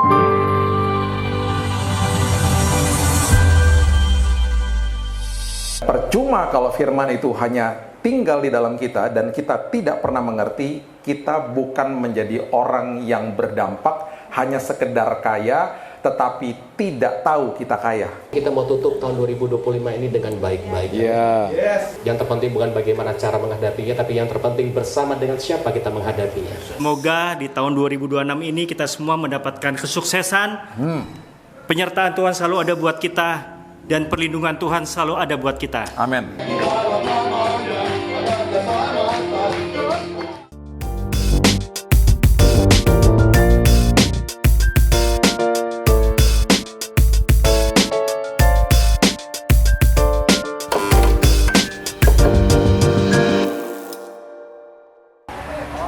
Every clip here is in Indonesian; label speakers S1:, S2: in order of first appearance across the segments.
S1: Percuma kalau firman itu hanya tinggal di dalam kita dan kita tidak pernah mengerti, kita bukan menjadi orang yang berdampak, hanya sekedar kaya, tetapi tidak tahu kita kaya.
S2: Kita mau tutup tahun 2025 ini dengan baik-baik. Yang terpenting bukan bagaimana cara menghadapinya, tapi yang terpenting bersama dengan siapa kita menghadapinya.
S3: Semoga di tahun 2026 ini kita semua mendapatkan kesuksesan. Penyertaan Tuhan selalu ada buat kita. Dan perlindungan Tuhan selalu ada buat kita.
S1: Amin.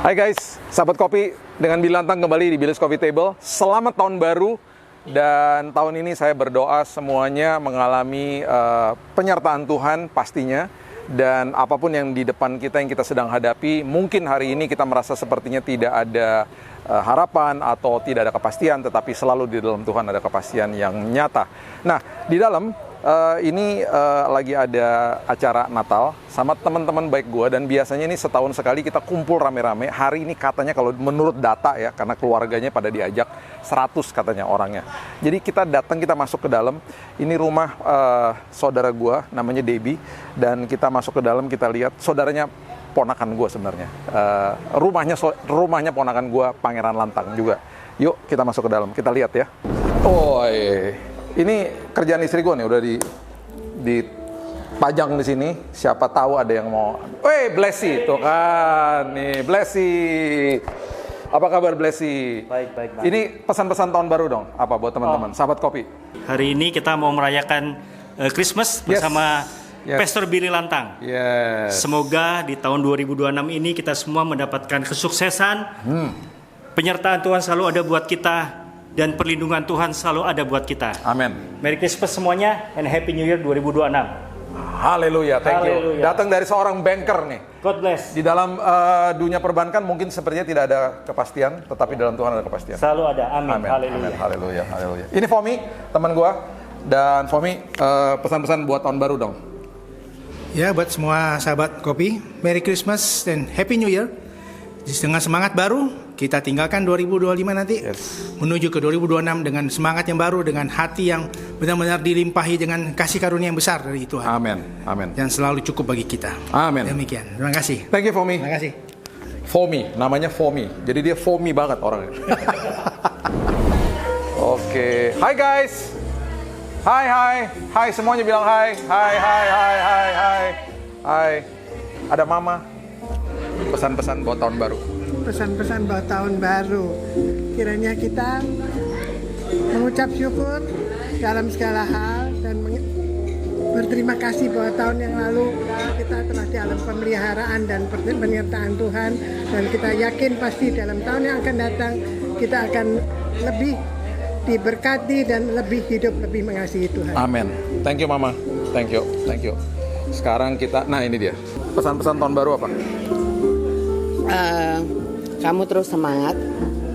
S1: Hai guys, sahabat kopi, dengan Billy Lantang kembali di Billy's Coffee Table. Selamat tahun baru. Dan tahun ini saya berdoa semuanya mengalami penyertaan Tuhan pastinya. Dan apapun yang di depan kita yang kita sedang hadapi, mungkin hari ini kita merasa sepertinya tidak ada harapan atau tidak ada kepastian, tetapi selalu di dalam Tuhan ada kepastian yang nyata. Nah, di dalam ini lagi ada acara Natal sama teman-teman baik gua, dan biasanya ini setahun sekali kita kumpul rame-rame. Hari ini katanya kalau menurut data ya, karena keluarganya pada diajak 100 katanya orangnya. Jadi kita datang, kita masuk ke dalam. Ini rumah saudara gua namanya Debbie, dan kita masuk ke dalam, kita lihat saudaranya ponakan gua sebenarnya. Rumahnya ponakan gua, Pangeran Lantang juga. Yuk kita masuk ke dalam, kita lihat ya. Ini kerjaan istri gue nih, udah dipajang di sini. Siapa tahu ada yang mau. Blessy, tuh kan, nih Blessy. Apa kabar Blessy?
S3: Baik.
S1: Ini pesan-pesan tahun baru dong, apa buat teman-teman, sahabat kopi?
S3: Hari ini kita mau merayakan Christmas bersama Pastor Billy Lantang. Semoga di tahun 2026 ini kita semua mendapatkan kesuksesan. Penyertaan Tuhan selalu ada buat kita. Dan perlindungan Tuhan selalu ada buat kita.
S1: Amin.
S3: Merry Christmas semuanya and Happy New Year 2026.
S1: Haleluya, thank you. Datang dari seorang banker nih.
S3: God bless.
S1: Di dalam dunia perbankan mungkin sepertinya tidak ada kepastian, tetapi dalam Tuhan ada kepastian.
S3: Selalu ada. Amin.
S1: Haleluya. Ini Fomi, teman gua. Dan Fomi, pesan-pesan buat tahun baru dong.
S4: Ya, buat semua sahabat kopi, Merry Christmas dan Happy New Year. Dengan semangat baru, kita tinggalkan 2025 nanti, menuju ke 2026 dengan semangat yang baru, dengan hati yang benar-benar dilimpahi dengan kasih karunia yang besar dari Tuhan.
S1: Amin.
S4: Dan selalu cukup bagi kita.
S1: Amin.
S4: Demikian. Terima kasih.
S1: Thank you Fomi.
S4: Terima kasih.
S1: Fomi, namanya Fomi. Jadi dia Fomi banget orangnya. Oke. Hai guys. Hai semuanya bilang hai. Hai. Ada mama. Pesan-pesan buat tahun baru.
S5: Pesan-pesan buat tahun baru. Kiranya kita mengucap syukur dalam segala hal dan berterima kasih bahwa tahun yang lalu kita telah di alam pemeliharaan dan penyertaan Tuhan, dan kita yakin pasti dalam tahun yang akan datang kita akan lebih diberkati dan lebih hidup lebih mengasihi Tuhan.
S1: Amin. Thank you Mama. Thank you. Sekarang kita, nah ini dia. Pesan-pesan tahun baru apa?
S6: Kamu terus semangat.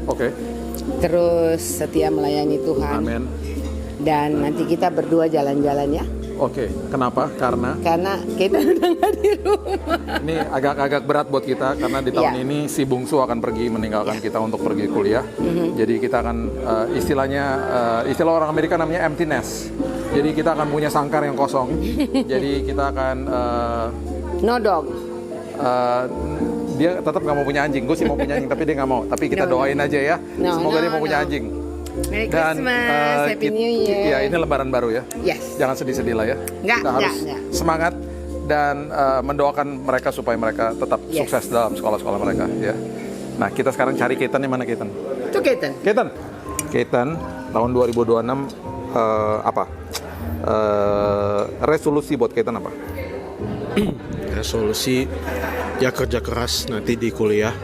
S1: Oke.
S6: Terus setia melayani Tuhan.
S1: Amin.
S6: Dan nanti kita berdua jalan-jalan ya.
S1: Oke. Kenapa? Karena
S6: kita udah nggak di rumah.
S1: Ini agak berat buat kita karena di tahun ini si bungsu akan pergi meninggalkan kita untuk pergi kuliah. Jadi kita akan istilah orang Amerika namanya empty nest. Jadi kita akan punya sangkar yang kosong. Jadi kita akan
S6: no dog.
S1: Dia tetap nggak mau punya anjing. Gue sih mau punya anjing, tapi dia nggak mau. Tapi kita doain aja ya. Semoga dia mau punya anjing.
S6: Merry Christmas, Happy New Year.
S1: Ya, ini lebaran baru ya.
S6: Yes.
S1: Jangan sedih-sedih lah ya. Kita harus semangat dan mendoakan mereka supaya mereka tetap sukses dalam sekolah-sekolah mereka ya. Nah, kita sekarang cari Ketan. Yang mana Ketan?
S6: Itu Ketan.
S1: Ketan tahun 2026 apa? Resolusi buat Ketan apa?
S7: Resolusi ya kerja keras nanti di kuliah,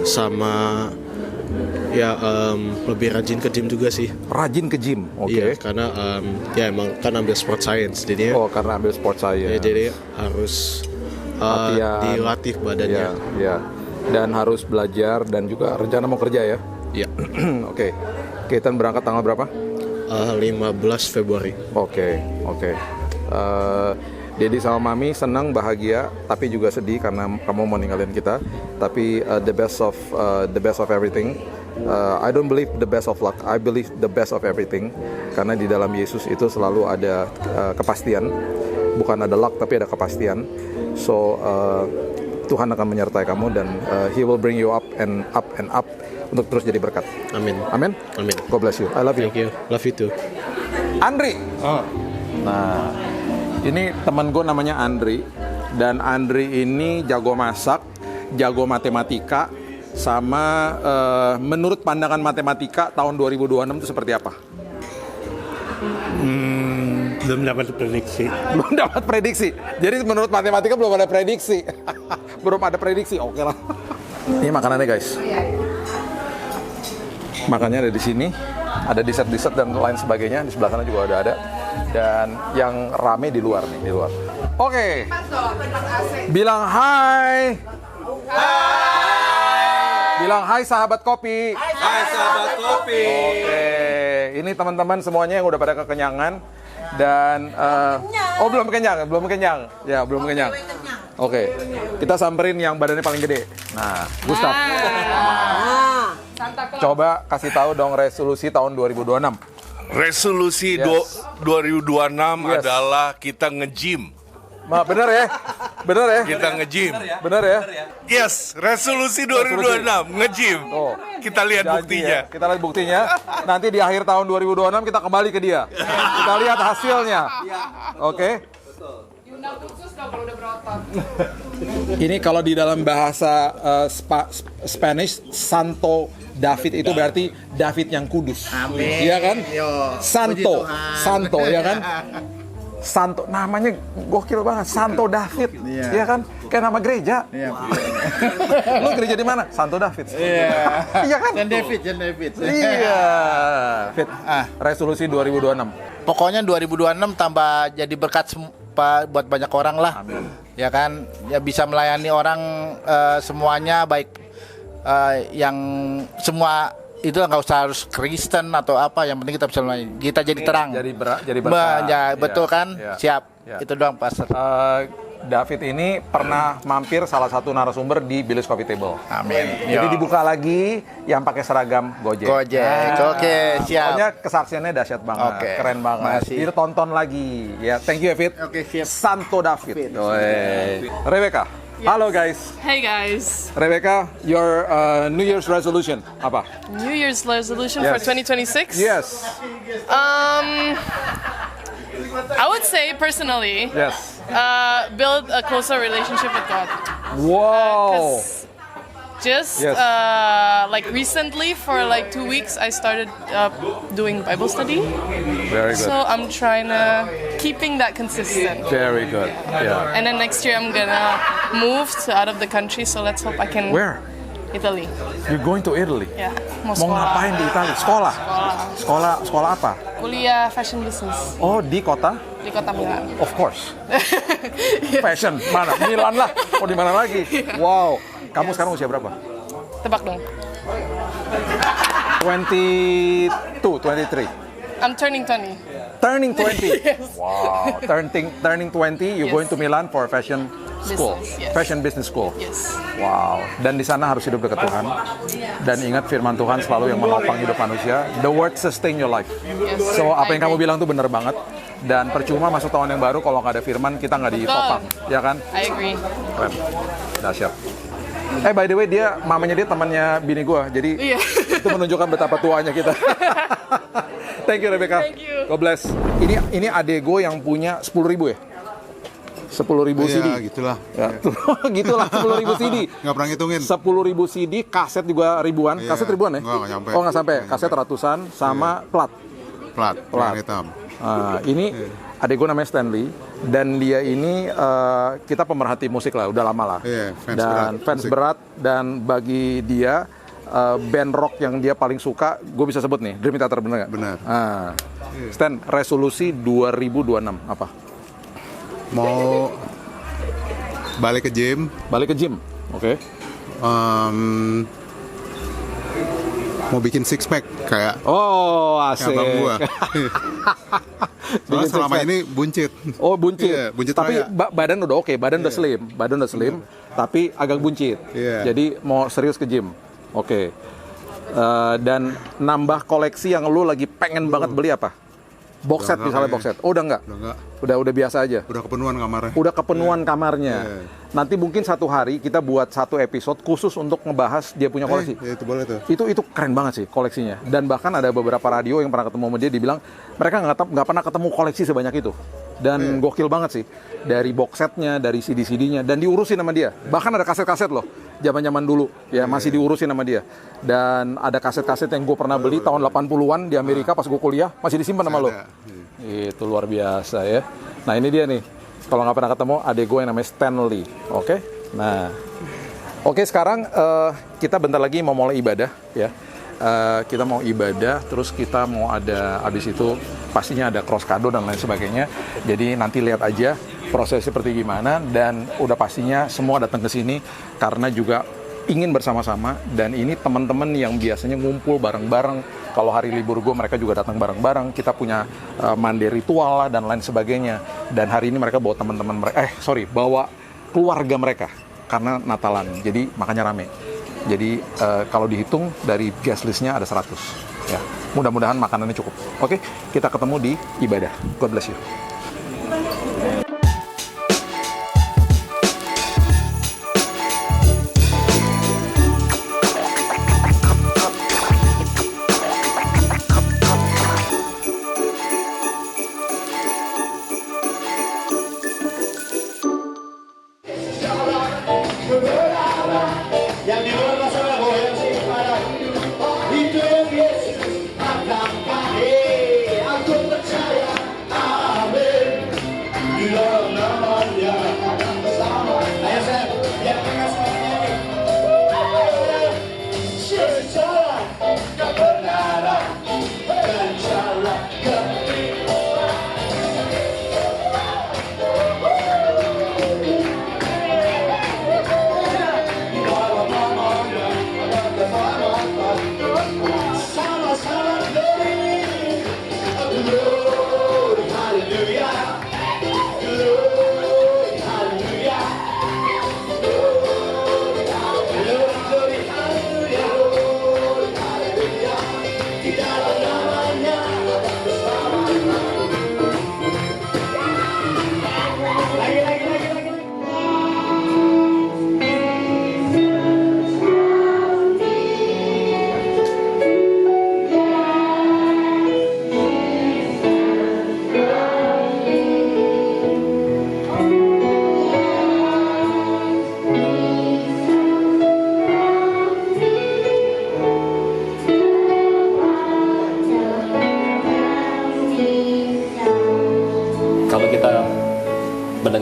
S7: sama ya lebih rajin ke gym juga sih.
S1: Rajin ke gym, oke.
S7: Iya, karena ya emang kan ambil sport science, jadi
S1: karena ambil sport science.
S7: Ya, jadi harus dilatih badannya.
S1: Ya. Dan harus belajar dan juga rencana mau kerja ya.
S7: Iya.
S1: Oke. Keaton berangkat tanggal berapa?
S7: 15 Februari.
S1: Oke. Dedi sama Mami senang, bahagia, tapi juga sedih karena kamu mau ninggalin kita. Tapi the best of everything. I don't believe the best of luck. I believe the best of everything. Karena di dalam Yesus itu selalu ada kepastian. Bukan ada luck, tapi ada kepastian. So Tuhan akan menyertai kamu dan He will bring you up and up and up untuk terus jadi berkat.
S7: Amin.
S1: Amin.
S7: Amin.
S1: God bless you. I love you.
S7: Thank you. Love you too.
S1: Andri. Nah, ini teman gue namanya Andri. Dan Andri ini jago masak, jago matematika, sama menurut pandangan matematika tahun 2026 itu seperti apa?
S8: Belum dapat prediksi.
S1: Belum dapat prediksi. Jadi menurut matematika belum ada prediksi. Belum ada prediksi. Oke lah. Ini makanannya guys. Makannya ada di sini. Ada dessert dan lain sebagainya. Di sebelah sana juga ada. Dan yang rame di luar nih, di luar. Oke. Bilang hai. Bilang hai sahabat kopi.
S9: Hai sahabat kopi.
S1: Oke. Ini teman-teman semuanya yang udah pada kekenyangan. Dan oh belum kenyang. Ya, belum kenyang. Oke. Kita samperin yang badannya paling gede. Nah, Gustaf. Coba kasih tahu dong resolusi tahun 2026.
S9: Resolusi 2026 adalah kita nge-gym.
S1: Bener ya?
S9: Kita nge-gym.
S1: Bener ya?
S9: Yes, resolusi 2026 nge-gym.
S1: Oh.
S9: Kita lihat
S1: Janji
S9: buktinya.
S1: ya. Kita lihat buktinya. Nanti di akhir tahun 2026 kita kembali ke dia. Kita lihat hasilnya. Oke? Ini kalau di dalam bahasa Spanish, Santo David itu berarti David yang kudus.
S4: Amin.
S1: Iya kan?
S4: Yo,
S1: Santo, ya kan? Santo, namanya gokil banget, Santo David, iya kan? Kayak nama gereja.
S4: Iya.
S1: Lu gereja di mana? Santo David.
S4: Iya.
S1: Iya kan?
S4: Jan David.
S1: Iya. Fit. Resolusi 2026.
S10: Pokoknya 2026 tambah jadi berkat buat banyak orang lah.
S1: Amin.
S10: Ya kan, ya bisa melayani orang semuanya baik yang semua itu nggak usah harus Kristen atau apa, yang penting kita bisa melayani. Kita jadi terang.
S1: Jadi berkat.
S10: Ya, betul kan?
S1: Ya.
S10: Siap.
S1: Ya.
S10: Itu doang, Pastor.
S1: David ini pernah mampir salah satu narasumber di Billy's Coffee Table.
S10: Amin.
S1: Jadi dibuka lagi yang pakai seragam Gojek.
S10: Oke, siap.
S1: Pokoknya kesaksiannya dahsyat banget,
S10: Oke.
S1: keren banget.
S10: Makasih.
S1: Ditonton lagi. Ya, thank you David.
S10: Oke, siap.
S1: Santo David. Rebecca. Halo guys.
S11: Hey guys.
S1: Rebecca, your New Year's resolution apa?
S11: New Year's resolution
S1: Yes.
S11: for 2026?
S1: Yes.
S11: I would say personally,
S1: Yes.
S11: build a closer relationship with God.
S1: Wow.
S11: Just
S1: Yes.
S11: like recently, for like 2 weeks, I started doing Bible study.
S1: Very good.
S11: So I'm trying to keeping that consistent.
S1: Very good. Yeah.
S11: And then next year I'm gonna move to out of the country. So let's hope I can.
S1: Where?
S11: Italy.
S1: You're going to Italy?
S11: Ya.
S1: Mau ngapain di Italia? Sekolah? Sekolah apa?
S11: Kuliah fashion business
S1: Oh, di kota?
S11: di kota Milan.
S1: Of course. Fashion, mana? Milan lah. Mau di mana lagi? Wow. Kamu sekarang usia berapa?
S11: Tebak dong.
S1: 22, 23.
S11: I'm turning 20.
S1: Turning 20.
S11: Yes.
S1: Wow. Turning 20, you're
S11: Yes.
S1: going to Milan for fashion school.
S11: Business, yes.
S1: Fashion business school.
S11: Yes.
S1: Wow. Dan di sana harus hidup dekat Tuhan. Dan ingat firman Tuhan selalu yang menopang hidup manusia. The word sustain your life.
S11: Yes.
S1: So apa
S11: I
S1: yang kamu
S11: agree.
S1: bilang tuh benar banget. Dan percuma masuk tahun yang baru kalau nggak ada firman kita nggak ditopang, ya kan?
S11: I agree.
S1: Keren. Dahsyat. By the way, mamanya dia temannya bini gua. Jadi
S11: Iya.
S1: itu menunjukkan betapa tuanya kita. Thank you Rebecca.
S11: Thank you.
S1: God bless. Ini adek gue yang punya 10.000 ya? 10.000 CD.
S12: Iya, gitulah.
S1: Ya, gitulah 10.000 CD.
S12: Nggak pernah ngitungin.
S1: 10.000 CD, kaset juga ribuan.
S12: Iya.
S1: Kaset ribuan ya?
S12: Nggak nyampe.
S1: Oh, nggak sampai.
S12: Nggak
S1: Kaset
S12: nyampe.
S1: ratusan sama plat.
S12: Plat hitam.
S1: Ini adik gue namanya Stanley dan dia ini kita pemerhati musik lah, udah lama lah.
S12: Iya,
S1: fans berat dan bagi dia band rock yang dia paling suka, gue bisa sebut nih, Dream Theater, bener nggak?
S12: Benar.
S1: Stan, resolusi 2026 apa?
S12: Mau balik ke gym.
S1: Balik ke gym, oke?
S12: mau bikin six pack kayak
S1: Oh, asik.
S12: abang gua. Soalnya selama ini buncit.
S1: Oh, buncit.
S12: Iya, buncit
S1: Tapi
S12: raya.
S1: badan udah oke, badan udah slim. Badan udah slim, tapi agak buncit.
S12: Iya.
S1: Jadi mau serius ke gym. Oke. Dan nambah koleksi yang lu lagi pengen banget beli apa? Box set
S12: Udah enggak
S1: misalnya, box
S12: kayaknya.
S1: set. Oh, udah enggak?
S12: Udah enggak.
S1: Udah biasa aja.
S12: Udah kepenuhan kamarnya.
S1: Udah kepenuhan kamarnya.
S12: Iya.
S1: Nanti mungkin satu hari kita buat satu episode khusus untuk ngebahas dia punya koleksi.
S12: Ya, itu boleh tuh.
S1: Itu keren banget sih koleksinya. Dan bahkan ada beberapa radio yang pernah ketemu sama dia, dibilang mereka nggak pernah ketemu koleksi sebanyak itu. Dan gokil banget sih. Dari box setnya, dari CD-CD-nya, dan diurusin sama dia. Bahkan ada kaset-kaset loh, zaman-zaman dulu. Ya masih diurusin sama dia. Dan ada kaset-kaset yang gue pernah beli tahun 80-an di Amerika pas gue kuliah, masih disimpan sama lo. Itu luar biasa ya. Nah ini dia nih. Kalau nggak pernah ketemu, adek gue yang namanya Stanley. Oke? Nah, oke sekarang kita bentar lagi mau mulai ibadah ya. Kita mau ibadah, terus kita mau ada, abis itu pastinya ada cross kado dan lain sebagainya. Jadi nanti lihat aja proses seperti gimana, dan udah pastinya semua datang ke sini karena juga ingin bersama-sama. Dan ini teman-teman yang biasanya ngumpul bareng-bareng. Kalau hari libur gue, mereka juga datang bareng-bareng. Kita punya mandi ritual lah dan lain sebagainya. Dan hari ini mereka bawa teman-teman mereka, bawa keluarga mereka karena Natalan. Jadi makanya rame. Jadi kalau dihitung dari guest list-nya ada 100. Ya, mudah-mudahan makanannya cukup. Oke, kita ketemu di ibadah. God bless you.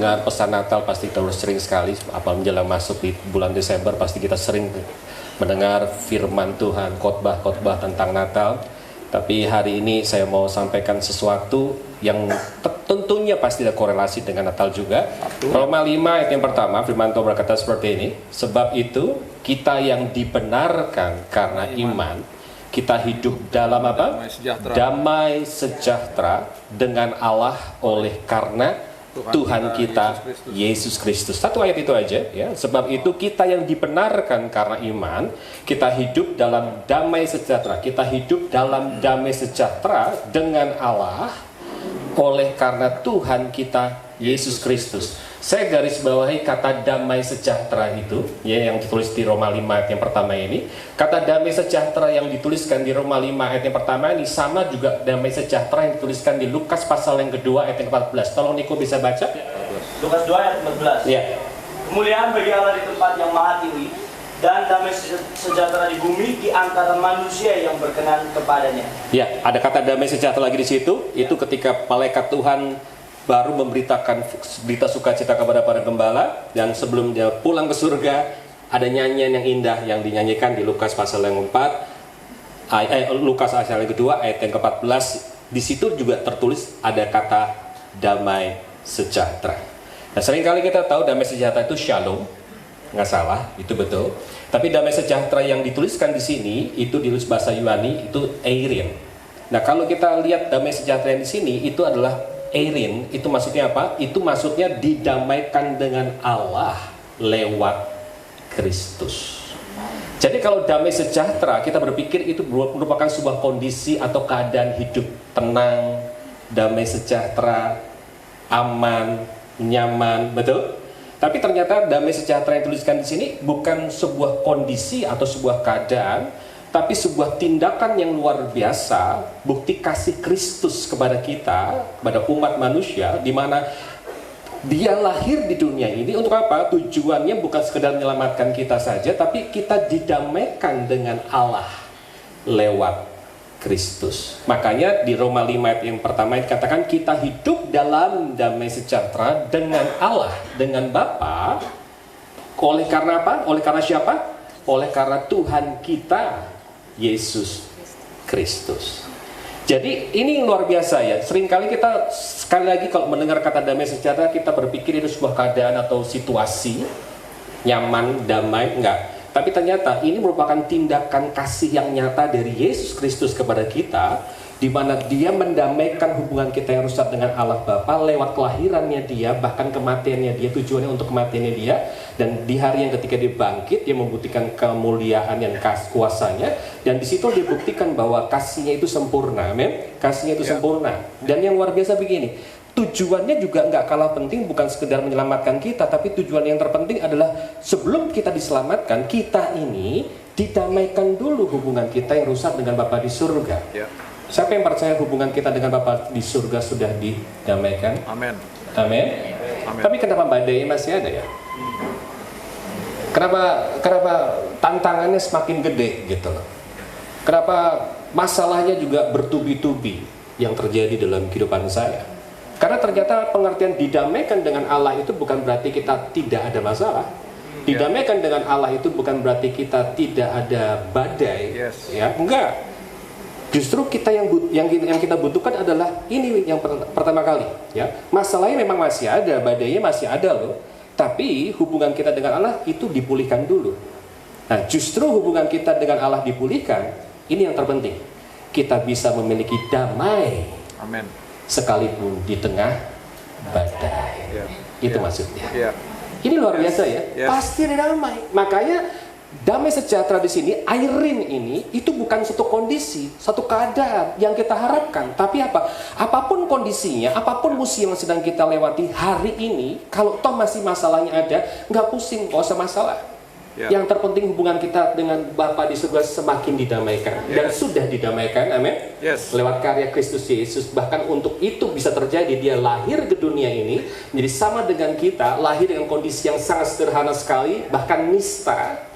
S2: mendengar pesan Natal pasti kita sering sekali, apalagi menjelang masuk di bulan Desember pasti kita sering mendengar firman Tuhan, khotbah-khotbah tentang Natal. Tapi hari ini saya mau sampaikan sesuatu yang tentunya pasti ada korelasi dengan Natal juga. Roma 5 ayat yang pertama, firman Tuhan berkata seperti ini, sebab itu kita yang dibenarkan karena iman, kita hidup dalam apa? Damai sejahtera dengan Allah oleh karena Tuhan kita Yesus Kristus. Satu ayat itu aja ya. Sebab itu kita yang dibenarkan karena iman, kita hidup dalam damai sejahtera. Kita hidup dalam damai sejahtera dengan Allah oleh karena Tuhan kita Yesus Kristus. Saya garis bawahi kata damai sejahtera itu ya, yang ditulis di Roma 5 ayat yang pertama ini. Kata damai sejahtera yang dituliskan di Roma 5 ayat yang pertama ini sama juga damai sejahtera yang dituliskan di Lukas pasal yang kedua ayat yang 14. Tolong Niko bisa baca.
S13: Lukas 2 ayat 14.
S2: Ya.
S13: Kemuliaan bagi Allah di tempat yang maha tinggi dan damai sejahtera di bumi di antara manusia yang berkenan kepadanya.
S2: Ya, ada kata damai sejahtera lagi di situ. Itu ketika malaikat Tuhan baru memberitakan berita sukacita kepada para gembala, dan sebelum dia pulang ke surga ada nyanyian yang indah yang dinyanyikan di Lukas pasal yang 4 Lukas pasal yang kedua ayat yang ke-14. Di situ juga tertulis ada kata damai sejahtera. Nah, seringkali kita tahu damai sejahtera itu shalom, nggak salah, itu betul. Tapi damai sejahtera yang dituliskan di sini itu ditulis bahasa Yunani itu eirin. Nah, kalau kita lihat damai sejahtera yang di sini itu adalah eirin, itu maksudnya apa? Itu maksudnya didamaikan dengan Allah lewat Kristus. Jadi kalau damai sejahtera kita berpikir itu merupakan sebuah kondisi atau keadaan hidup tenang, damai sejahtera, aman, nyaman, betul? Tapi ternyata damai sejahtera yang dituliskan di sini bukan sebuah kondisi atau sebuah keadaan, tapi sebuah tindakan yang luar biasa, bukti kasih Kristus kepada kita, kepada umat manusia, di mana Dia lahir di dunia ini untuk apa? Tujuannya bukan sekedar menyelamatkan kita saja, tapi kita didamaikan dengan Allah lewat Kristus. Makanya di Roma 5 ayat yang pertama dikatakan kita hidup dalam damai sejahtera dengan Allah, dengan Bapa. Oleh karena apa? Oleh karena siapa? Oleh karena Tuhan kita, Yesus Kristus. Jadi ini luar biasa ya. Seringkali kita sekali lagi kalau mendengar kata damai sejahtera kita berpikir itu sebuah keadaan atau situasi nyaman, damai, enggak. Tapi ternyata ini merupakan tindakan kasih yang nyata dari Yesus Kristus kepada kita, di mana Dia mendamaikan hubungan kita yang rusak dengan Allah Bapa lewat kelahirannya Dia, bahkan kematiannya Dia, tujuannya untuk kematiannya Dia, dan di hari yang ketika Dia bangkit, Dia membuktikan kemuliaan dan kuasanya, dan di situ Dia buktikan bahwa kasihnya itu sempurna, amin? Kasihnya itu sempurna. Dan yang luar biasa begini, tujuannya juga nggak kalah penting, bukan sekedar menyelamatkan kita, tapi tujuan yang terpenting adalah sebelum kita diselamatkan, kita ini didamaikan dulu hubungan kita yang rusak dengan Bapa di surga. Siapa yang percaya hubungan kita dengan Bapa di surga sudah didamaikan? Amin. Amin. Tapi kenapa badai masih ada ya? Kenapa tantangannya semakin gede gitu loh? Kenapa masalahnya juga bertubi-tubi yang terjadi dalam kehidupan saya? Karena ternyata pengertian didamaikan dengan Allah itu bukan berarti kita tidak ada masalah. Didamaikan dengan Allah itu bukan berarti kita tidak ada badai, ya enggak. Justru kita yang kita butuhkan adalah ini yang pertama kali, ya. Masalahnya memang masih ada, badainya masih ada loh. Tapi hubungan kita dengan Allah itu dipulihkan dulu. Nah, justru hubungan kita dengan Allah dipulihkan, ini yang terpenting. Kita bisa memiliki damai. Amin. Sekalipun di tengah badai. Itu maksudnya. Ini luar biasa ya. Pasti ada damai. Makanya damai sejahtera di sini, airin ini itu bukan satu kondisi, satu keadaan yang kita harapkan, tapi apa? Apapun kondisinya, apapun musim yang sedang kita lewati hari ini, kalau toh masih masalahnya ada, nggak pusing, nggak usah masalah. Yang terpenting hubungan kita dengan Bapa di surga semakin didamaikan dan sudah didamaikan, amin. Lewat karya Kristus Yesus. Bahkan untuk itu bisa terjadi, Dia lahir ke dunia ini menjadi sama dengan kita, lahir dengan kondisi yang sangat sederhana sekali, bahkan nista.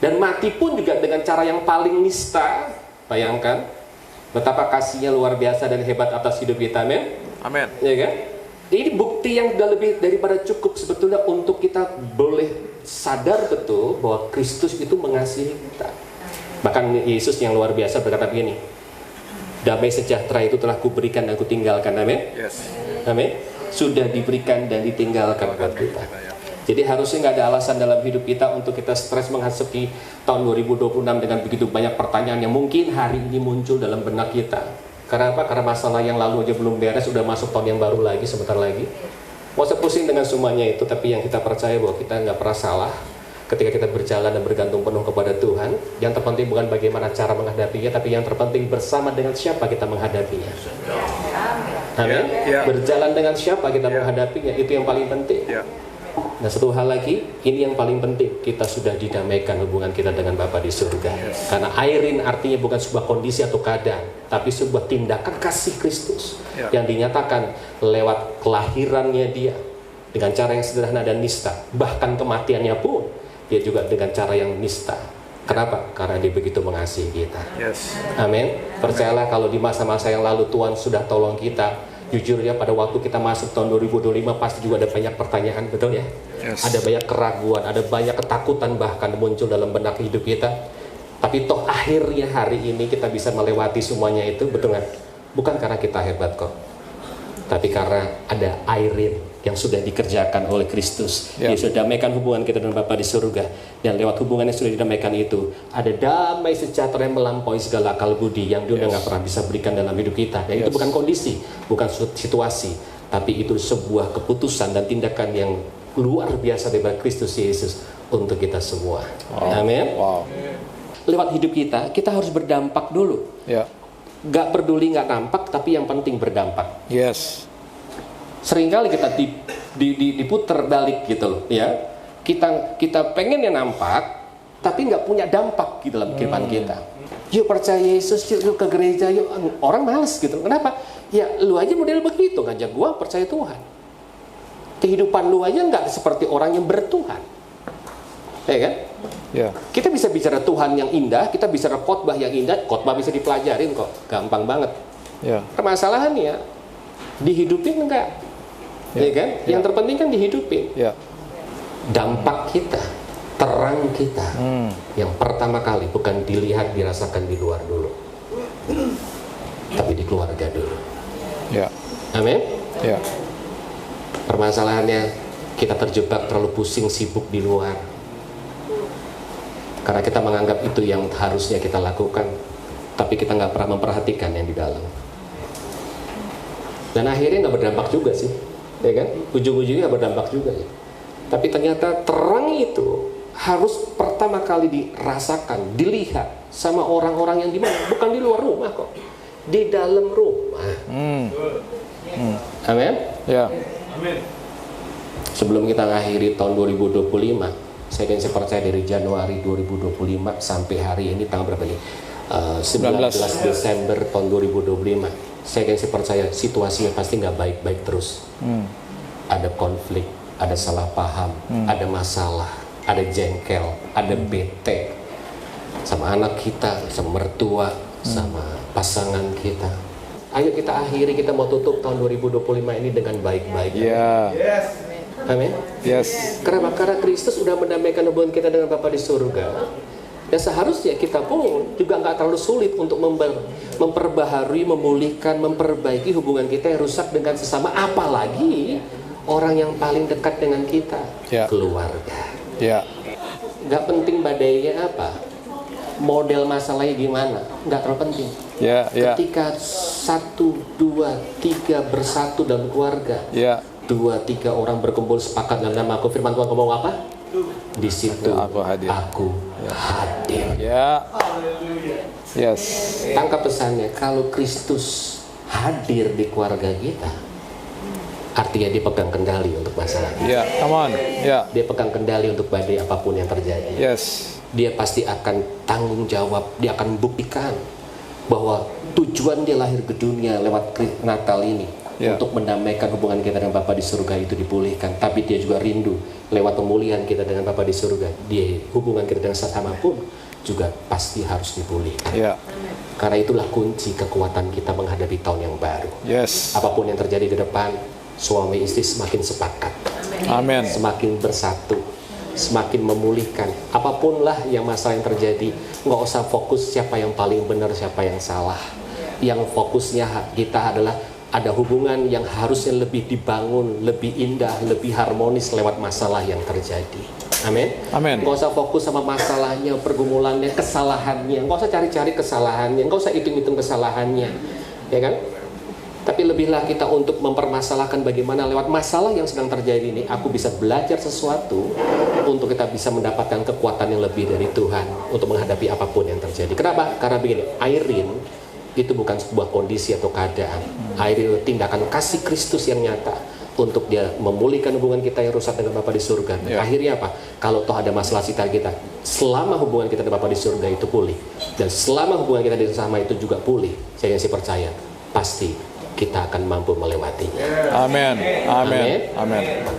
S2: Dan mati pun juga dengan cara yang paling nista. Bayangkan betapa kasihnya luar biasa dan hebat atas hidup kita, amin. Amin. Ya kan? Ini bukti yang sudah lebih daripada cukup sebetulnya untuk kita boleh sadar betul bahwa Kristus itu mengasihi kita. Bahkan Yesus yang luar biasa berkata begini, damai sejahtera itu telah kuberikan dan kutinggalkan, amin. Amin. Sudah diberikan dan ditinggalkan buat kita. Jadi harusnya nggak ada alasan dalam hidup kita untuk kita stres menghadapi tahun 2026 dengan begitu banyak pertanyaan yang mungkin hari ini muncul dalam benak kita. Karena apa? Karena masalah yang lalu aja belum beres, sudah masuk tahun yang baru lagi, sebentar lagi. Mau usah pusing dengan semuanya itu, tapi yang kita percaya bahwa kita nggak pernah salah ketika kita berjalan dan bergantung penuh kepada Tuhan. Yang terpenting bukan bagaimana cara menghadapinya, tapi yang terpenting bersama dengan siapa kita menghadapinya. Amin. Berjalan dengan siapa kita menghadapinya, itu yang paling penting. Nah, satu hal lagi, ini yang paling penting, kita sudah didamaikan hubungan kita dengan Bapa di surga. Karena airin artinya bukan sebuah kondisi atau keadaan, tapi sebuah tindakan kasih Kristus yang dinyatakan lewat kelahirannya Dia dengan cara yang sederhana dan nista. Bahkan kematiannya pun Dia juga dengan cara yang nista. Kenapa? Karena Dia begitu mengasihi kita. Amin. Percayalah kalau di masa-masa yang lalu Tuhan sudah tolong kita. Jujur ya, pada waktu kita masuk tahun 2025 pasti juga ada banyak pertanyaan, betul ya? Ada banyak keraguan, ada banyak ketakutan bahkan muncul dalam benak hidup kita. Tapi toh akhirnya hari ini kita bisa melewati semuanya itu, betul nggak? Bukan karena kita hebat kok, tapi karena ada airin yang sudah dikerjakan oleh Kristus. Dia sudah damaikan hubungan kita dengan Bapa di surga. Dan lewat hubungan yang sudah didamaikan itu, ada damai sejahtera yang melampaui segala akal budi yang dunia nggak pernah bisa berikan dalam hidup kita. Dan itu bukan kondisi, bukan situasi, tapi itu sebuah keputusan dan tindakan yang luar biasa dari Kristus Yesus untuk kita semua. Amin. Lewat hidup kita harus berdampak dulu. Gak peduli gak nampak, tapi yang penting berdampak. Seringkali kita diputer balik gitu loh, ya. Kita pengennya nampak, tapi nggak punya dampak gitu dalam kehidupan kita. Yuk percaya Yesus, yuk ke gereja, yuk. Orang males gitu. Kenapa? Ya lu aja model begitu, ngajak gua percaya Tuhan. Kehidupan lu aja nggak seperti orang yang bertuhan, ya kan? Kita bisa bicara Tuhan yang indah, kita bicara khotbah yang indah, khotbah bisa dipelajarin kok, gampang banget. Permasalahannya dihidupin enggak, ya kan? Yang terpenting kan dihidupin. Dampak kita, terang kita, yang pertama kali bukan dilihat, dirasakan di luar dulu, tapi di keluarga dulu. Amin. Permasalahannya kita terjebak terlalu pusing sibuk di luar, karena kita menganggap itu yang harusnya kita lakukan, tapi kita nggak pernah memperhatikan yang di dalam. Dan akhirnya nggak berdampak juga sih, ya kan? Ujung-ujungnya berdampak juga ya. Tapi ternyata terang itu harus pertama kali dirasakan, dilihat sama orang-orang yang di mana, bukan di luar rumah kok, di dalam rumah. Amin. Sebelum kita mengakhiri tahun 2025, saya percaya dari Januari 2025 sampai hari ini tanggal berapa nih? 19 Desember tahun 2025. Saya percaya situasinya pasti nggak baik-baik terus. Ada konflik, ada salah paham, ada masalah, ada jengkel, ada bete sama anak kita, sama mertua, sama pasangan kita. Ayo kita akhiri, kita mau tutup tahun 2025 ini dengan baik-baik. Amin. Karena Kristus sudah mendamaikan hubungan kita dengan Bapa di surga. Dan seharusnya kita pun juga nggak terlalu sulit untuk memperbaharui, memulihkan, memperbaiki hubungan kita yang rusak dengan sesama, apalagi orang yang paling dekat dengan kita, keluarga. Nggak penting badainya apa, model masalahnya gimana, nggak terlalu penting. Ketika 1, 2, 3 bersatu dalam keluarga, 2, 3 orang berkumpul sepakat dalam nama Aku, firman Tuhan ngomong apa? Di situ aku hadir. Tangkap pesannya, kalau Kristus hadir di keluarga kita, artinya dia pegang kendali untuk masalah kita. Dia pegang kendali untuk badai apapun yang terjadi. Dia pasti akan tanggung jawab, dia akan buktikan bahwa tujuan dia lahir ke dunia lewat Natal ini untuk mendamaikan hubungan kita dengan Bapa di surga itu dipulihkan. Tapi dia juga rindu lewat pemulihan kita dengan Bapa di surga, dia hubungan kita dengan sesama pun juga pasti harus dipulihkan. Karena itulah kunci kekuatan kita menghadapi tahun yang baru. Apapun yang terjadi di depan, suami istri semakin sepakat, semakin bersatu, semakin memulihkan. Apapun lah yang masalah yang terjadi, nggak usah fokus siapa yang paling benar, siapa yang salah. Yang fokusnya kita adalah ada hubungan yang harusnya lebih dibangun, lebih indah, lebih harmonis lewat masalah yang terjadi. Amin. Nggak usah fokus sama masalahnya, pergumulannya, kesalahannya. Nggak usah cari-cari kesalahannya, nggak usah hitung-hitung kesalahannya, ya kan? Tapi lebihlah kita untuk mempermasalahkan bagaimana lewat masalah yang sedang terjadi ini, aku bisa belajar sesuatu untuk kita bisa mendapatkan kekuatan yang lebih dari Tuhan untuk menghadapi apapun yang terjadi. Kenapa? Karena begini, Airin itu bukan sebuah kondisi atau keadaan. Airin itu tindakan kasih Kristus yang nyata untuk dia memulihkan hubungan kita yang rusak dengan Bapa di surga. Akhirnya apa? Kalau toh ada masalah sekitar kita, selama hubungan kita dengan Bapa di surga itu pulih, dan selama hubungan kita dengan sesama itu juga pulih, saya masih percaya pasti kita akan mampu melewatinya. Amin.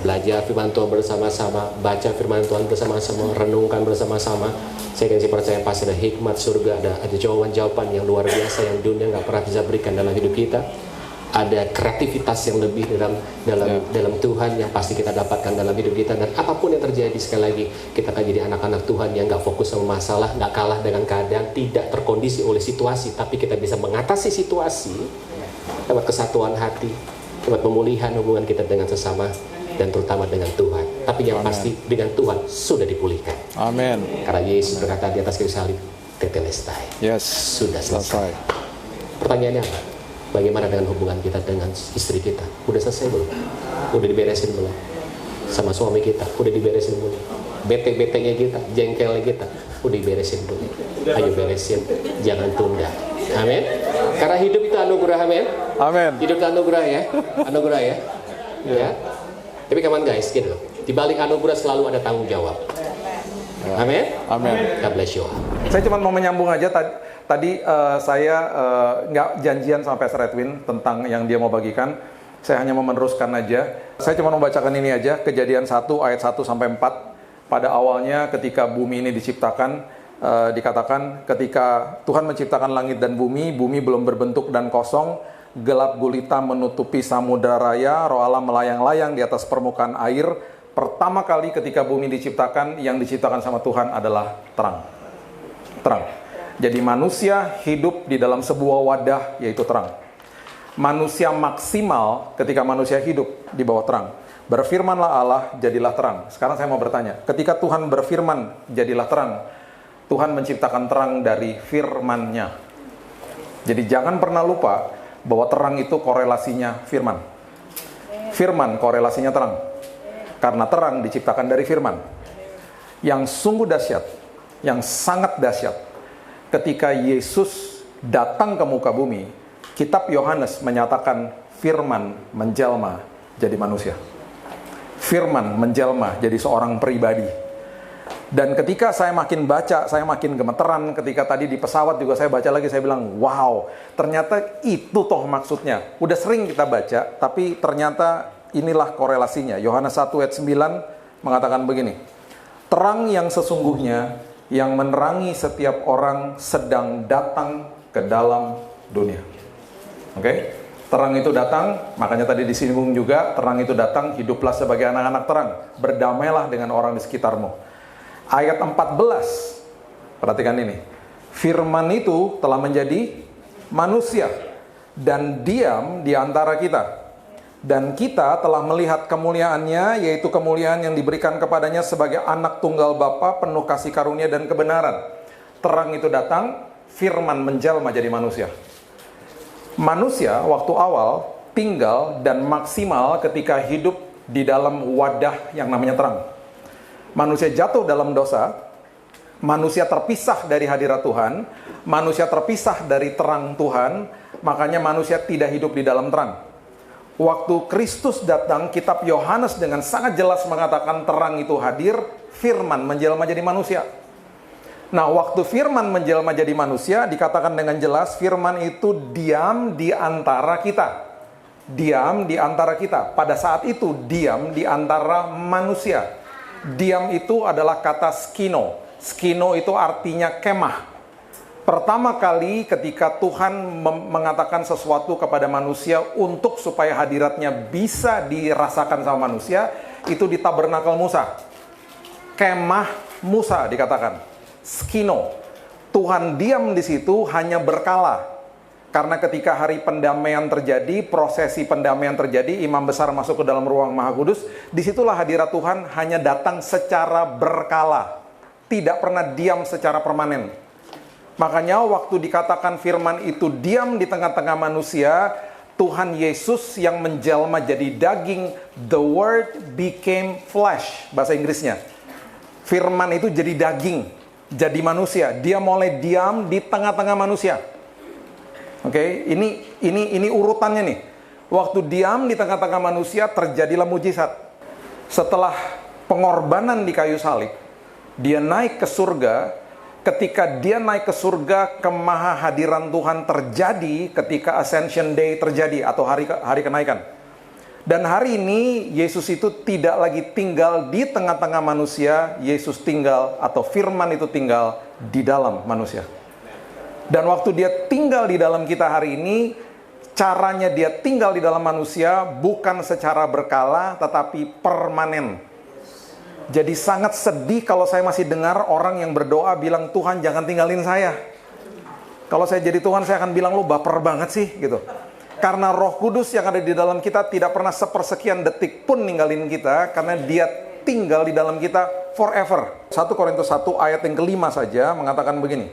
S2: Belajar firman Tuhan bersama-sama, baca firman Tuhan bersama-sama, renungkan bersama-sama. Saya masih percaya pasti ada hikmat surga, ada jawaban-jawaban yang luar biasa yang dunia nggak pernah bisa berikan dalam hidup kita. Ada kreativitas yang lebih dalam Tuhan yang pasti kita dapatkan dalam hidup kita. Dan apapun yang terjadi, sekali lagi kita akan jadi anak-anak Tuhan yang nggak fokus sama masalah, nggak kalah dengan keadaan, tidak terkondisi oleh situasi, tapi kita bisa mengatasi situasi lewat kesatuan hati, lewat pemulihan hubungan kita dengan sesama, dan terutama dengan Tuhan. Tapi yang pasti dengan Tuhan sudah dipulihkan.
S1: Amin.
S2: Karena Yesus berkata di atas kayu salib, tetelestai.
S1: Yes.
S2: Sudah selesai. Pertanyaannya apa? Bagaimana dengan hubungan kita dengan istri kita? Udah selesai belum? Udah diberesin belum? Sama suami kita, udah diberesin belum? Bete-betenya kita, jengkelnya kita, udah diberesin belum? Ayo beresin, jangan tunda. Amin. Karena hidup itu anugerah, amin.
S1: Amin.
S2: Hidup itu anugerah ya, anugerah ya. Ya. Tapi come on guys, gitu. Di balik anugerah selalu ada tanggung jawab. Amin.
S1: Amin.
S2: God bless you.
S1: Saya cuma mau menyambung aja tadi saya nggak janjian sama Pastor Edwin tentang yang dia mau bagikan. Saya hanya mau meneruskan aja. Saya cuma membacakan ini aja, Kejadian 1 ayat 1 sampai 4. Pada awalnya ketika bumi ini diciptakan, dikatakan ketika Tuhan menciptakan langit dan bumi belum berbentuk dan kosong, gelap gulita menutupi samudera raya, roh Allah melayang-layang di atas permukaan air. Pertama kali ketika bumi diciptakan, yang diciptakan sama Tuhan adalah terang. Terang. Jadi manusia hidup di dalam sebuah wadah, yaitu terang. Manusia maksimal ketika manusia hidup di bawah terang. Berfirmanlah Allah, jadilah terang. Sekarang saya mau bertanya, ketika Tuhan berfirman, jadilah terang, Tuhan menciptakan terang dari firman-Nya. Jadi jangan pernah lupa bahwa terang itu korelasinya firman. Firman korelasinya terang. Karena terang diciptakan dari firman. Yang sungguh dahsyat, yang sangat dahsyat, ketika Yesus datang ke muka bumi, Kitab Yohanes menyatakan firman menjelma jadi manusia. Firman menjelma jadi seorang pribadi. Dan ketika saya makin baca, saya makin gemeteran. Ketika tadi di pesawat juga saya baca lagi, saya bilang, wow, ternyata itu toh maksudnya. Udah sering kita baca, tapi ternyata inilah korelasinya. Yohanes 1 ayat 9 mengatakan begini, terang yang sesungguhnya yang menerangi setiap orang sedang datang ke dalam dunia. Oke? Terang itu datang, makanya tadi disinggung juga, terang itu datang, hiduplah sebagai anak-anak terang, berdamailah dengan orang di sekitarmu. Ayat 14, perhatikan ini, firman itu telah menjadi manusia dan diam di antara kita. Dan kita telah melihat kemuliaannya, yaitu kemuliaan yang diberikan kepadanya sebagai anak tunggal Bapa, penuh kasih karunia dan kebenaran. Terang itu datang, firman menjelma jadi manusia. Manusia waktu awal tinggal dan maksimal ketika hidup di dalam wadah yang namanya terang. Manusia jatuh dalam dosa, manusia terpisah dari hadirat Tuhan, manusia terpisah dari terang Tuhan, makanya manusia tidak hidup di dalam terang. Waktu Kristus datang, Kitab Yohanes dengan sangat jelas mengatakan terang itu hadir, firman menjelma jadi manusia. Nah, waktu firman menjelma jadi manusia, dikatakan dengan jelas, firman itu diam di antara kita. Diam di antara kita. Pada saat itu, diam di antara manusia. Diam itu adalah kata skino. Skino itu artinya kemah. Pertama kali ketika Tuhan mengatakan sesuatu kepada manusia untuk supaya hadiratnya bisa dirasakan sama manusia, itu di tabernakel Musa. Kemah Musa dikatakan. Skino. Tuhan diam di situ hanya berkala. Karena ketika hari pendamaian terjadi, prosesi pendamaian terjadi, imam besar masuk ke dalam ruang Maha Kudus, disitulah hadirat Tuhan hanya datang secara berkala. Tidak pernah diam secara permanen. Makanya waktu dikatakan firman itu diam di tengah-tengah manusia, Tuhan Yesus yang menjelma jadi daging, the word became flesh, bahasa Inggrisnya. Firman itu jadi daging, jadi manusia. Dia mulai diam di tengah-tengah manusia. Oke, ini urutannya nih. Waktu diam di tengah-tengah manusia terjadilah mujizat. Setelah pengorbanan di kayu salib, dia naik ke surga. Ketika dia naik ke surga, kemahahadiran Tuhan terjadi ketika Ascension Day terjadi atau hari kenaikan. Dan hari ini Yesus itu tidak lagi tinggal di tengah-tengah manusia, Yesus tinggal atau firman itu tinggal di dalam manusia. Dan waktu dia tinggal di dalam kita hari ini, caranya dia tinggal di dalam manusia bukan secara berkala tetapi permanen. Jadi sangat sedih kalau saya masih dengar orang yang berdoa bilang, Tuhan jangan tinggalin saya. Kalau saya jadi Tuhan, saya akan bilang, lo baper banget sih gitu. Karena Roh Kudus yang ada di dalam kita tidak pernah sepersekian detik pun ninggalin kita, karena Dia tinggal di dalam kita forever. 1 Korintus 1 ayat yang kelima saja mengatakan begini.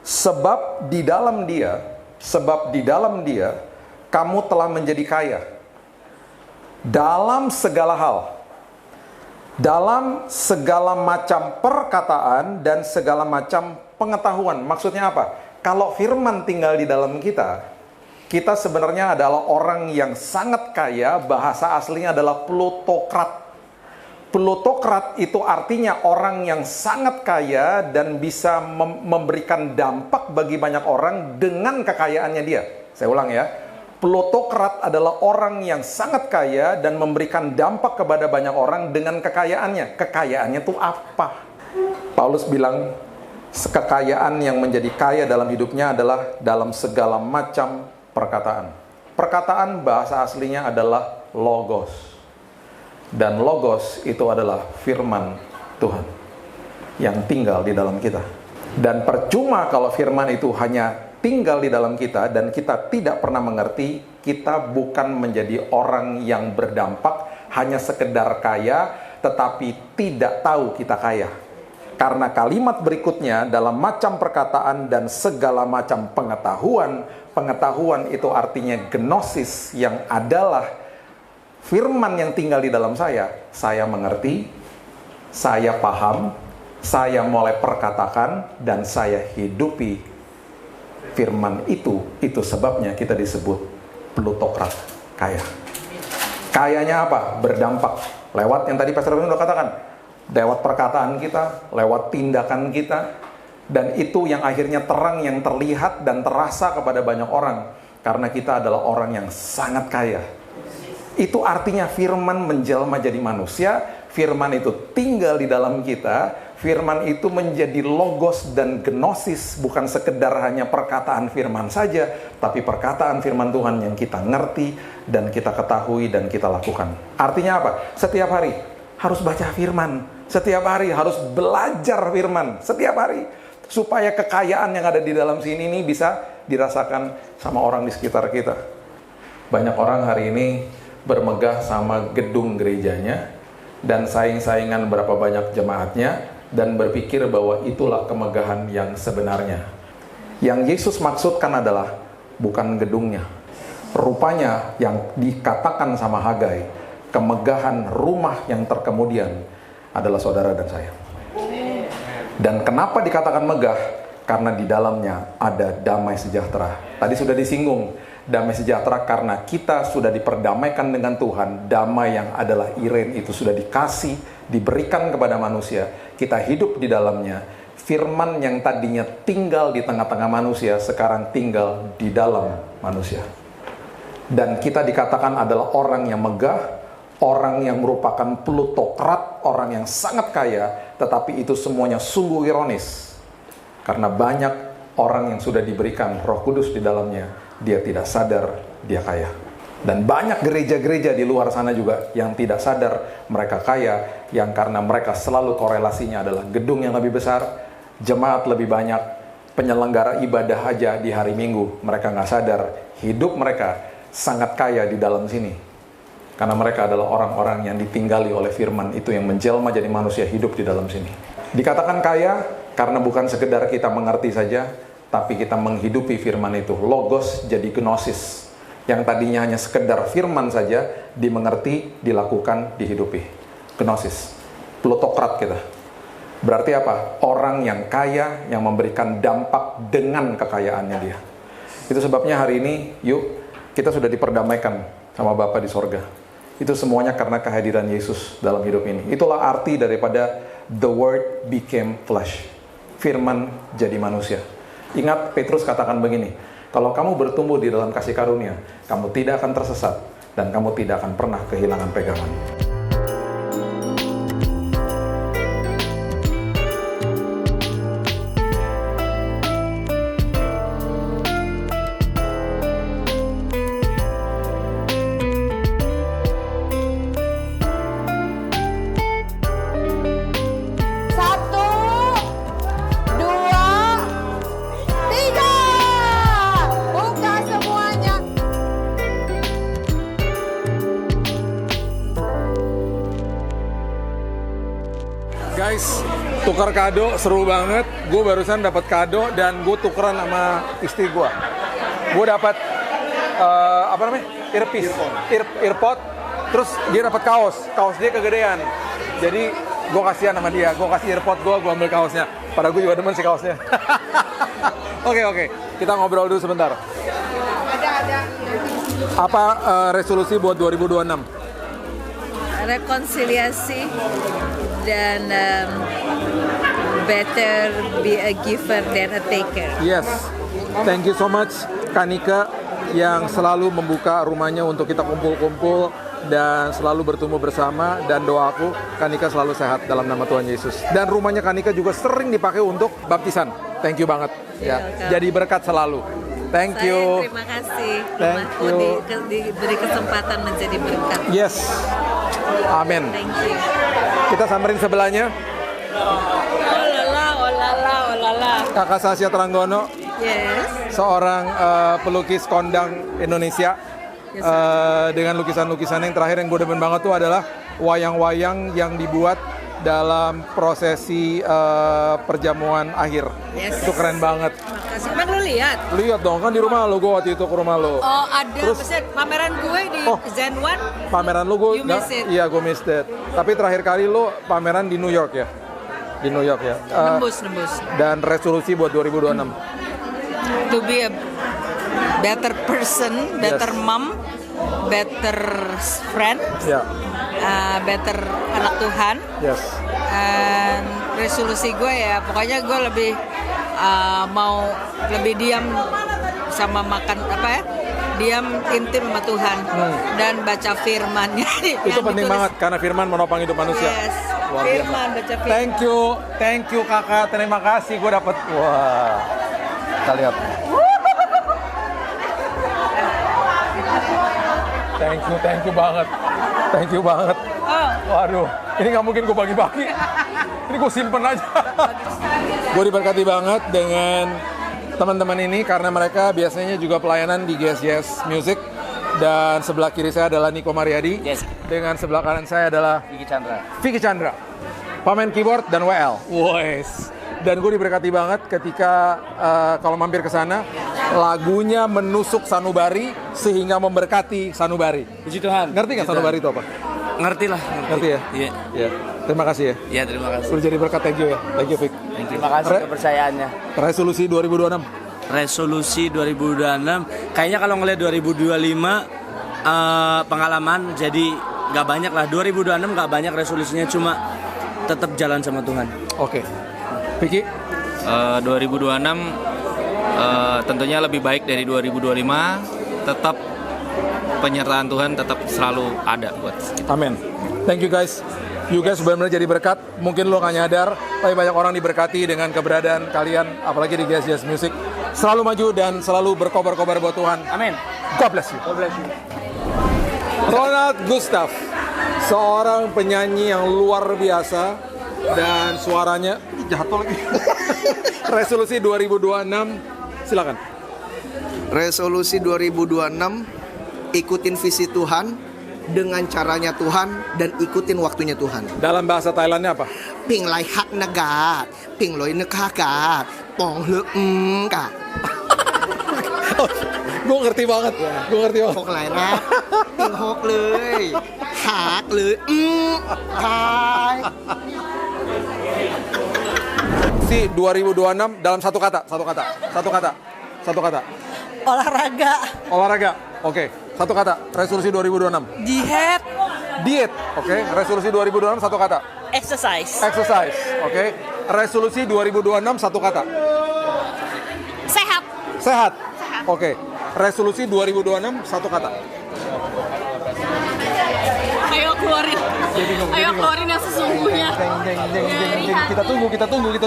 S1: Sebab di dalam Dia kamu telah menjadi kaya dalam segala hal, dalam segala macam perkataan dan segala macam pengetahuan. Maksudnya apa? Kalau firman tinggal di dalam kita, kita sebenarnya adalah orang yang sangat kaya. Bahasa aslinya adalah plutokrat. Plutokrat itu artinya orang yang sangat kaya dan bisa memberikan dampak bagi banyak orang dengan kekayaannya dia. Saya ulang ya. Plutokrat adalah orang yang sangat kaya dan memberikan dampak kepada banyak orang dengan kekayaannya. Kekayaannya itu apa? Paulus bilang, kekayaan yang menjadi kaya dalam hidupnya adalah dalam segala macam perkataan. Perkataan bahasa aslinya adalah logos. Dan logos itu adalah firman Tuhan yang tinggal di dalam kita. Dan percuma kalau firman itu hanya tinggal di dalam kita dan kita tidak pernah mengerti, kita bukan menjadi orang yang berdampak, hanya sekedar kaya tetapi tidak tahu kita kaya. Karena kalimat berikutnya dalam macam perkataan dan segala macam pengetahuan. Pengetahuan itu artinya gnosis, yang adalah firman yang tinggal di dalam saya. Saya mengerti, saya paham, saya mulai perkatakan, dan saya hidupi firman itu. Itu sebabnya kita disebut plutokrat, kaya. Kayanya apa? Berdampak. Lewat yang tadi Pastor Ben udah katakan. Lewat perkataan kita, lewat tindakan kita. Dan itu yang akhirnya terang, yang terlihat dan terasa kepada banyak orang. Karena kita adalah orang yang sangat kaya. Itu artinya firman menjelma jadi manusia. Firman itu tinggal di dalam kita. Firman itu menjadi logos dan gnosis. Bukan sekedar hanya perkataan firman saja, tapi perkataan firman Tuhan yang kita ngerti dan kita ketahui dan kita lakukan. Artinya apa? Setiap hari harus baca firman. Setiap hari harus belajar firman. Setiap hari. Supaya kekayaan yang ada di dalam sini ini bisa dirasakan sama orang di sekitar kita. Banyak orang hari ini bermegah sama gedung gerejanya dan saing-saingan berapa banyak jemaatnya dan berpikir bahwa itulah kemegahan yang sebenarnya. Yang Yesus maksudkan adalah bukan gedungnya. Rupanya yang dikatakan sama Hagai, kemegahan rumah yang terkemudian adalah saudara dan saya. Dan kenapa dikatakan megah? Karena di dalamnya ada damai sejahtera. Tadi sudah disinggung, damai sejahtera karena kita sudah diperdamaikan dengan Tuhan. Damai yang adalah Iren itu sudah dikasih, diberikan kepada manusia. Kita hidup di dalamnya. Firman yang tadinya tinggal di tengah-tengah manusia, sekarang tinggal di dalam manusia. Dan kita dikatakan adalah orang yang megah, orang yang merupakan plutokrat, orang yang sangat kaya, tetapi itu semuanya sungguh ironis. Karena banyak orang yang sudah diberikan Roh Kudus di dalamnya, dia tidak sadar dia kaya. Dan banyak gereja-gereja di luar sana juga yang tidak sadar mereka kaya, yang karena mereka selalu korelasinya adalah gedung yang lebih besar, jemaat lebih banyak, penyelenggara ibadah aja di hari Minggu. Mereka nggak sadar hidup mereka sangat kaya di dalam sini. Karena mereka adalah orang-orang yang ditinggali oleh firman itu yang menjelma jadi manusia hidup di dalam sini. Dikatakan kaya karena bukan sekedar kita mengerti saja, tapi kita menghidupi firman itu. Logos jadi gnosis. Yang tadinya hanya sekedar firman saja, dimengerti, dilakukan, dihidupi. Gnosis. Plutokrat kita. Berarti apa? Orang yang kaya, yang memberikan dampak dengan kekayaannya dia. Itu sebabnya hari ini, yuk, kita sudah diperdamaikan sama Bapa di sorga. Itu semuanya karena kehadiran Yesus dalam hidup ini. Itulah arti daripada the word became flesh. Firman jadi manusia. Ingat Petrus katakan begini, kalau kamu bertumbuh di dalam kasih karunia, kamu tidak akan tersesat dan kamu tidak akan pernah kehilangan pegangan. guys, tukar kado seru banget. Gue barusan dapat kado dan gue tukeran sama istri gue. Gue dapat apa namanya? Earpiece, earpod. Terus dia dapat kaos dia kegedean. Jadi gue kasihan sama dia, gue kasih earpod gue ambil kaosnya. Padahal gue juga demen sih kaosnya. Oke, kita ngobrol dulu sebentar.
S14: Ada.
S1: Apa resolusi buat 2026?
S14: Rekonsiliasi dan better be a giver than a taker.
S1: Yes, thank you so much Kanika yang selalu membuka rumahnya untuk kita kumpul-kumpul dan selalu bertumbuh bersama, dan doaku Kanika selalu sehat dalam nama Tuhan Yesus. Dan rumahnya Kanika juga sering dipakai untuk baptisan. Thank you banget. Ya, jadi berkat selalu. Thank you.
S14: Terima kasih.
S1: Thank
S14: Rumahku
S1: you.
S14: diberi kesempatan menjadi berkat.
S1: Yes. Amin.
S14: Thank you.
S1: Kita samperin sebelahnya.
S14: Oh lala.
S1: Kakak Sasya Tranggono.
S14: Yes.
S1: Seorang pelukis kondang Indonesia. Dengan lukisan-lukisan yang terakhir yang gue demen banget tuh adalah wayang-wayang yang dibuat dalam prosesi perjamuan akhir.
S14: Yes.
S1: Itu keren banget.
S14: Makasih. Emang lu lihat?
S1: Lihat dong, kan di rumah lo, gue waktu itu ke rumah lo.
S14: Oh ada,
S1: Terus,
S14: maksudnya pameran gue di Zen One.
S1: Pameran lo gue,
S14: You missed it.
S1: iya gue missed it. Tapi terakhir kali lo pameran di New York ya? Di New York ya?
S14: Nembus.
S1: Dan resolusi buat 2026?
S14: To be a better person, better mom, better friend, better anak Tuhan.
S1: Yes.
S14: And resolusi gue ya, pokoknya gue lebih mau lebih diam sama makan diam intim sama Tuhan dan baca firman-Nya.
S1: Itu penting banget karena firman menopang hidup manusia.
S14: Yes.
S1: Luar biasa.
S14: Firman, baca firman.
S1: Thank you kakak, terima kasih gue dapet. Wah, kita lihat. Thank you banget. Waduh, ini nggak mungkin gue bagi-bagi. Ini gue simpen aja. Gue diberkati banget dengan teman-teman ini karena mereka biasanya juga pelayanan di GSJS Music. Dan sebelah kiri saya adalah Niko Mariadi.
S10: Yes.
S1: Dengan sebelah kanan saya adalah Vicky Chandra. Pemain keyboard dan WL. Wes. Dan gue diberkati banget ketika kalau mampir ke sana lagunya menusuk sanubari sehingga memberkati sanubari.
S15: Puji Tuhan.
S1: Ngerti nggak sanubari itu apa?
S15: Ngerti lah.
S1: Ngerti ya?
S15: Iya.
S1: Ya. Terima kasih ya.
S15: Iya, terima kasih.
S1: Udah jadi berkat, thank you ya. Thank you Vic.
S10: Terima kasih kepercayaannya.
S1: Resolusi 2026.
S15: Resolusi 2026. Kayaknya kalau ngeliat 2025 pengalaman jadi nggak banyak lah. 2026 nggak banyak resolusinya, cuma tetap jalan sama Tuhan.
S1: Oke. Vicky?
S16: 2026 tentunya lebih baik dari 2025. Tetap penyertaan Tuhan tetap selalu ada buat kita.
S1: Amin. Thank you guys. You guys benar-benar jadi berkat. Mungkin lo nggak nyadar, tapi banyak orang diberkati dengan keberadaan kalian, apalagi di GSJS Music. Selalu maju dan selalu berkobar-kobar buat Tuhan.
S10: Amin.
S1: God bless you.
S10: God bless you.
S1: Ronald Gustaf, seorang penyanyi yang luar biasa dan suaranya jatuh lagi. Resolusi 2026, silakan.
S17: Resolusi 2026, ikutin visi Tuhan dengan caranya Tuhan dan ikutin waktunya Tuhan.
S1: Dalam bahasa Thailandnya apa?
S17: Ping lai hak nagat, ping loi nekagat, pong le ka.
S1: Gue ngerti banget. Gue ngerti banget.
S17: Hok lai na, ping hok leuy, hak leuy, kai.
S1: Si 2026 dalam satu kata. Olahraga. Oke. Satu kata. Resolusi 2026. Diet. Oke. Resolusi 2026 satu kata.
S18: Exercise.
S1: Oke. Resolusi 2026 satu kata. Sehat. Oke. Resolusi 2026 satu kata.
S11: Ayo keluarin yang sesungguhnya.
S1: Kita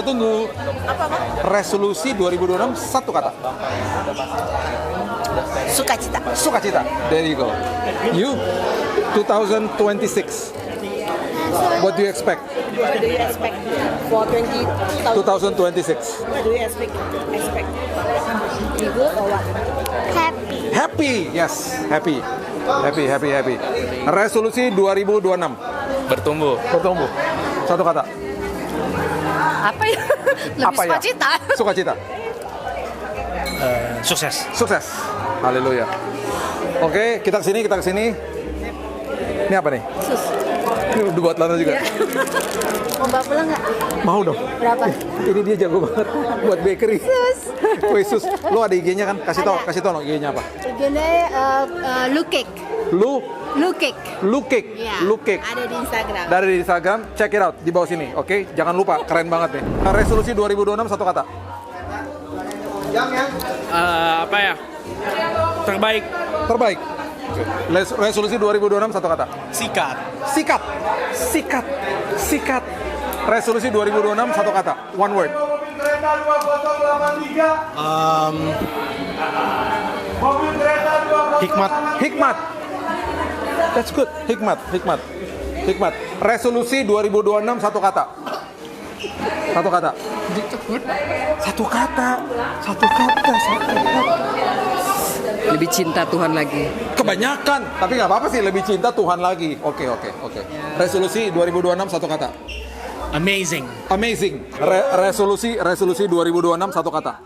S1: tunggu.
S18: Apa?
S1: Resolusi 2026 satu kata. Sukacita. There you go. You 2026. What do you expect?
S18: What do you expect for
S1: 2026?
S18: What do you expect? Be good or what?
S1: Happy. Yes, happy. Resolusi 2026.
S16: Bertumbuh.
S1: Satu kata.
S18: Apa ya? Lebih
S1: Apa ya?
S18: sukacita.
S1: Sukacita.
S3: Sukses.
S1: Sukses. Haleluya. Oke, kita kesini. Ini apa nih?
S18: Sus.
S1: Ini udah buat Lana juga.
S18: Mau bawa pulang nggak?
S1: Mau dong.
S18: Berapa?
S1: Ini dia jago banget buat bakery. Wih, Sus, lu ada IG-nya kan? Kasih tau IG-nya apa?
S18: IG-nya Lu Cake.
S1: Lu Cake.
S18: Iya.
S1: Lu Cake.
S18: Ada di Instagram.
S1: Dari di Instagram, check it out di bawah sini, oke? Jangan lupa, keren banget nih. Resolusi 2026 satu kata.
S15: Apa ya? Terbaik.
S1: Terbaik. Resolusi 2026 satu kata.
S3: Sikat.
S1: Resolusi 2026 satu kata. One word. Hikmat. That's good. Hikmat. Resolusi 2026 satu kata. Satu kata.
S6: Lebih cinta Tuhan lagi.
S1: Kebanyakan, tapi nggak apa-apa sih, lebih cinta Tuhan lagi. Oke. Resolusi 2026 satu kata.
S3: Amazing.
S1: Resolusi 2026 satu kata.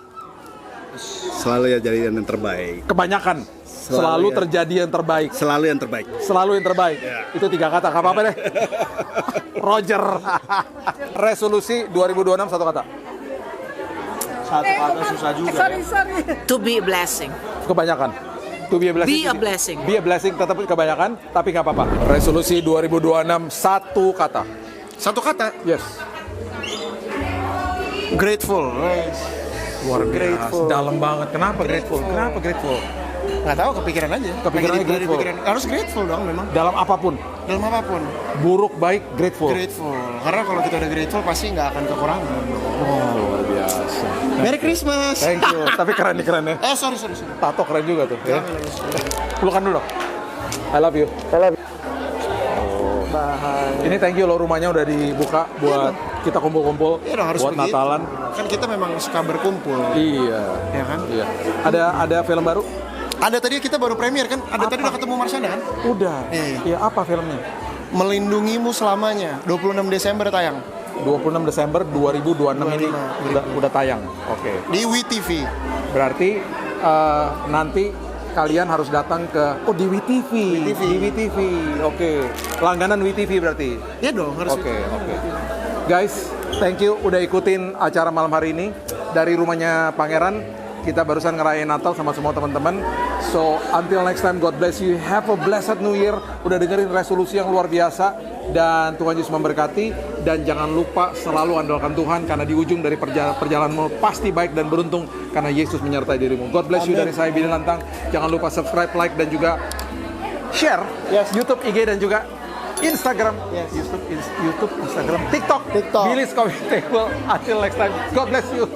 S12: Selalu ya jadi yang terbaik.
S1: Kebanyakan. Selalu terjadi yang terbaik.
S12: Selalu yang terbaik.
S1: Itu 3 kata, nggak apa-apa deh. Roger. Resolusi 2026 satu kata.
S15: Satu kata susah juga.
S18: Sorry.
S6: To be a blessing.
S1: Kebanyakan. To be a blessing.
S6: Be a blessing.
S1: Be a blessing tetap kebanyakan, tapi nggak apa-apa. Resolusi 2026 satu kata.
S7: Satu kata.
S1: Yes.
S7: Grateful.
S1: Luar biasa. Dalam banget. Kenapa grateful?
S7: Nggak tahu, kepikiran aja.
S1: Kepikirannya
S7: Lagi
S1: grateful.
S7: Harus grateful dong memang.
S1: Dalam apapun. Buruk, baik, grateful.
S7: Karena kalau kita udah grateful pasti nggak akan kekurangan.
S1: Oh, luar biasa.
S7: Merry Christmas.
S1: Thank you. Tapi keren ya.
S7: Sorry.
S1: Tato keren juga tuh. Ya. Pelukan dulu dong. I love you. Ini thank you loh, rumahnya udah dibuka buat kita kumpul-kumpul,
S7: Iya dong, harus
S1: buat
S7: begitu.
S1: Natalan.
S7: Kan kita memang suka berkumpul.
S1: Iya.
S7: Ya kan?
S1: Iya. Ada film baru?
S7: Ada tadi kita baru premier kan? Tadi udah ketemu Marsyanda kan?
S1: Udah. Iya, apa filmnya?
S7: Melindungimu selamanya. 26 Desember tayang.
S1: 26 Desember 2026 ini udah tayang. Oke.
S7: Di WeTV.
S1: Berarti nanti kalian harus datang ke di WeTV. Di WeTV. Oke. Langganan WeTV berarti.
S7: Iya dong, harus.
S1: Oke. Guys, thank you udah ikutin acara malam hari ini dari rumahnya Pangeran. Kita barusan ngerayain Natal sama semua teman-teman. So, until next time, God bless you. Have a blessed New Year. Udah dengerin resolusi yang luar biasa. Dan Tuhan Yesus memberkati. Dan jangan lupa selalu andalkan Tuhan. Karena di ujung dari perjalananmu pasti baik dan beruntung. Karena Yesus menyertai dirimu. God bless you dari saya, Billy Lantang. Jangan lupa subscribe, like, dan juga share. YouTube, IG, dan juga Instagram. YouTube, Instagram, TikTok. Billy's Coffee Table. Until next time, God bless you.